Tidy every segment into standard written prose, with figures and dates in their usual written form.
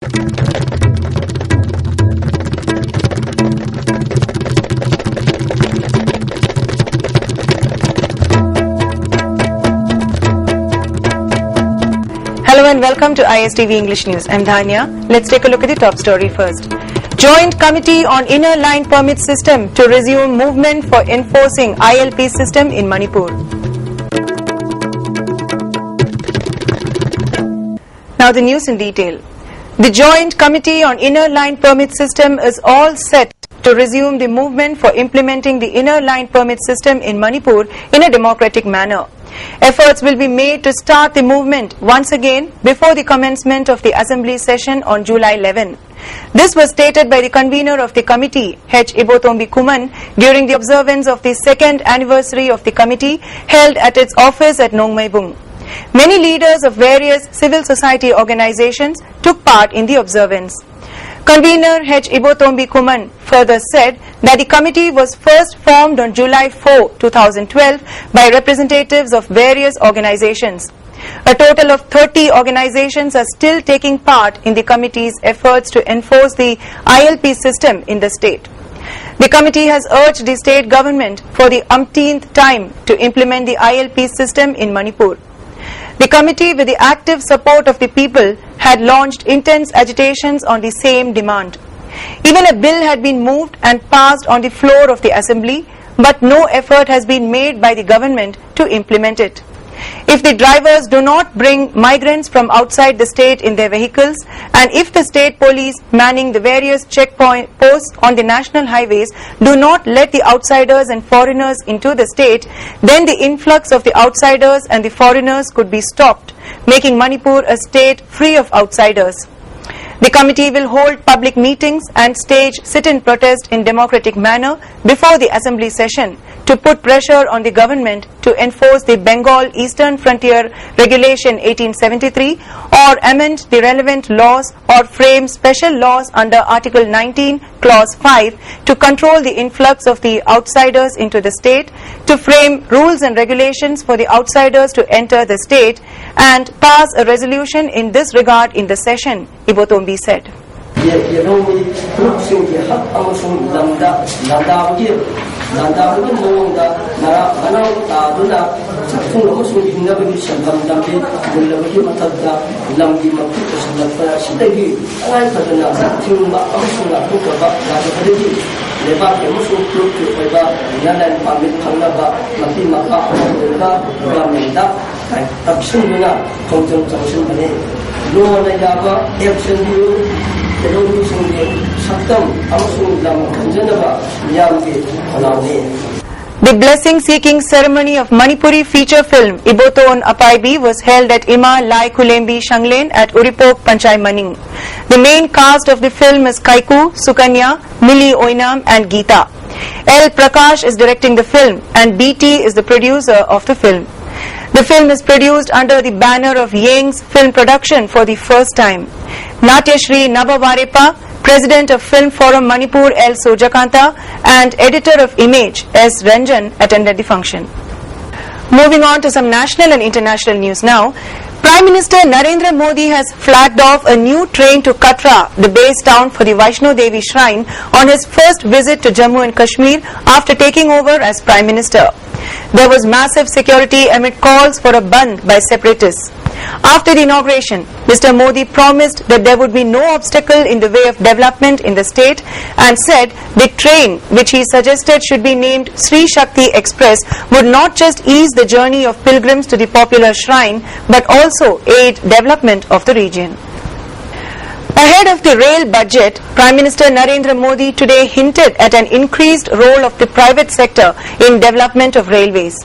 Hello and welcome to ISTV English News. I'm Dhanya. Let's take a look at the top story first. Joint Committee on Inner Line Permit System to resume movement for enforcing ILP system in Manipur. Now the news in detail. The Joint Committee on Inner Line Permit System is all set to resume the movement for implementing the Inner Line Permit System in Manipur in a democratic manner. Efforts will be made to start the movement once again before the commencement of the Assembly session on July 11. This was stated by the convener of the committee, H. Ibotombi Kuman, during the observance of the second anniversary of the committee held at its office at Nongmaibung. Many leaders of various civil society organizations took part in the observance. Convener H. Ibotombi Kuman further said that the committee was first formed on July 4, 2012 by representatives of various organizations. A total of 30 organizations are still taking part in the committee's efforts to enforce the ILP system in the state. The committee has urged the state government for the umpteenth time to implement the ILP system in Manipur. The committee, with the active support of the people, had launched intense agitations on the same demand. Even a bill had been moved and passed on the floor of the assembly, but no effort has been made by the government to implement it. If the drivers do not bring migrants from outside the state in their vehicles, and if the state police manning the various checkpoint posts on the national highways do not let the outsiders and foreigners into the state, then the influx of the outsiders and the foreigners could be stopped, making Manipur a state free of outsiders. The committee will hold public meetings and stage sit-in protest in democratic manner before the assembly session to put pressure on the government to enforce the Bengal Eastern Frontier Regulation 1873 or amend the relevant laws or frame special laws under Article 19, Clause 5 to control the influx of the outsiders into the state, to frame rules and regulations for the outsiders to enter the state, and pass a resolution in this regard in the session, Ibotombi said. The blessing-seeking ceremony of Manipuri feature film Iboton Apaibi was held at Ima Lai Kulembi Shanglen at Uripok Panchai Maning. The main cast of the film is Kaiku, Sukanya, Mili Oinam and Geeta. L. Prakash is directing the film and BT is the producer of the film. The film is produced under the banner of Yang's Film Production for the first time. Natyashri Nabavarepa, President of Film Forum Manipur L. Sojakanta and Editor of Image S. Ranjan attended the function. Moving on to some national and international news now. Prime Minister Narendra Modi has flagged off a new train to Katra, the base town for the Vaishno Devi Shrine, on his first visit to Jammu and Kashmir after taking over as Prime Minister. There was massive security amid calls for a bandh by separatists. After the inauguration, Mr. Modi promised that there would be no obstacle in the way of development in the state and said the train, which he suggested should be named Sri Shakti Express, would not just ease the journey of pilgrims to the popular shrine but also aid development of the region. Ahead of the rail budget, Prime Minister Narendra Modi today hinted at an increased role of the private sector in development of railways.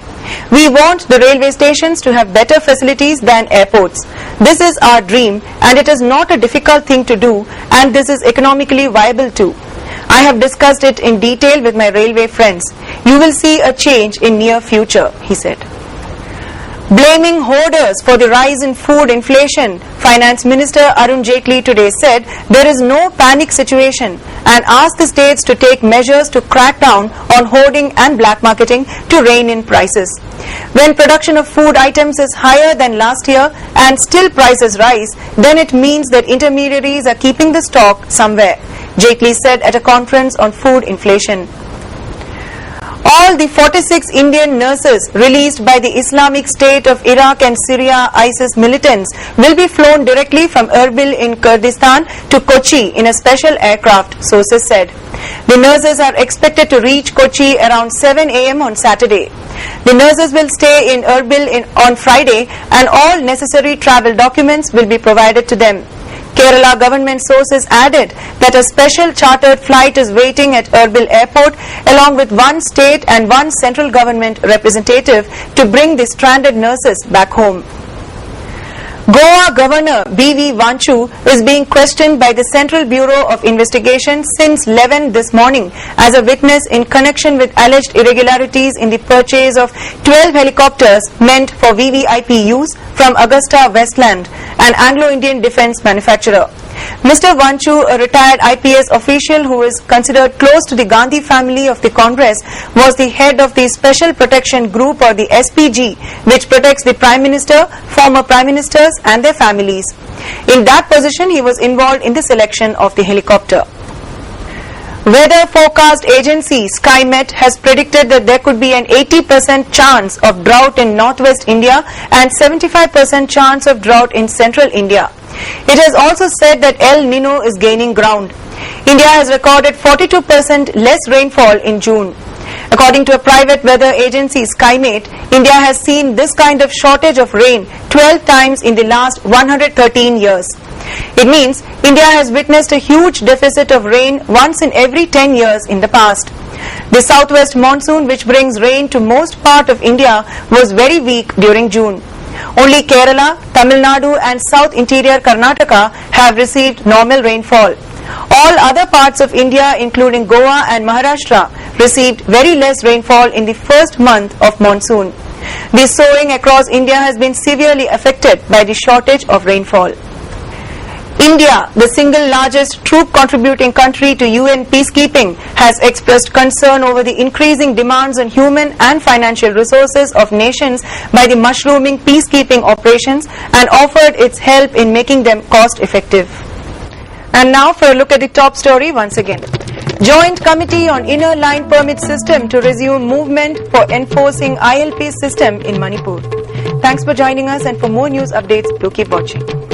We want the railway stations to have better facilities than airports. This is our dream and it is not a difficult thing to do, and this is economically viable too. I have discussed it in detail with my railway friends. You will see a change in near future, he said. Blaming hoarders for the rise in food inflation, Finance Minister Arun Jaitley today said there is no panic situation and asked the states to take measures to crack down on hoarding and black marketing to rein in prices. When production of food items is higher than last year and still prices rise, then it means that intermediaries are keeping the stock somewhere, Jaitley said at a conference on food inflation. All the 46 Indian nurses released by the Islamic State of Iraq and Syria ISIS militants will be flown directly from Erbil in Kurdistan to Kochi in a special aircraft, sources said. The nurses are expected to reach Kochi around 7 a.m. on Saturday. The nurses will stay in Erbil on Friday and all necessary travel documents will be provided to them. Kerala government sources added that a special chartered flight is waiting at Erbil airport along with one state and one central government representative to bring the stranded nurses back home. Goa Governor B.V. Vanchu is being questioned by the Central Bureau of Investigation since 11 this morning as a witness in connection with alleged irregularities in the purchase of 12 helicopters meant for VVIP use from Augusta Westland, an Anglo-Indian defence manufacturer. Mr. Vanchu, a retired IPS official who is considered close to the Gandhi family of the Congress, was the head of the Special Protection Group or the SPG, which protects the Prime Minister, former Prime Ministers and their families. In that position, he was involved in the selection of the helicopter. Weather forecast agency SkyMet has predicted that there could be an 80% chance of drought in northwest India and 75% chance of drought in central India. It has also said that El Nino is gaining ground. India has recorded 42% less rainfall in June. According to a private weather agency SkyMet, India has seen this kind of shortage of rain 12 times in the last 113 years. It means India has witnessed a huge deficit of rain once in every 10 years in the past. The southwest monsoon, which brings rain to most part of India, was very weak during June. Only Kerala, Tamil Nadu and South Interior Karnataka have received normal rainfall. All other parts of India, including Goa and Maharashtra, received very less rainfall in the first month of monsoon. The sowing across India has been severely affected by the shortage of rainfall. India, the single largest troop contributing country to UN peacekeeping, has expressed concern over the increasing demands on human and financial resources of nations by the mushrooming peacekeeping operations and offered its help in making them cost-effective. And now for a look at the top story once again. Joint Committee on Inner Line Permit System to resume movement for enforcing ILP system in Manipur. Thanks for joining us, and for more news updates, do keep watching.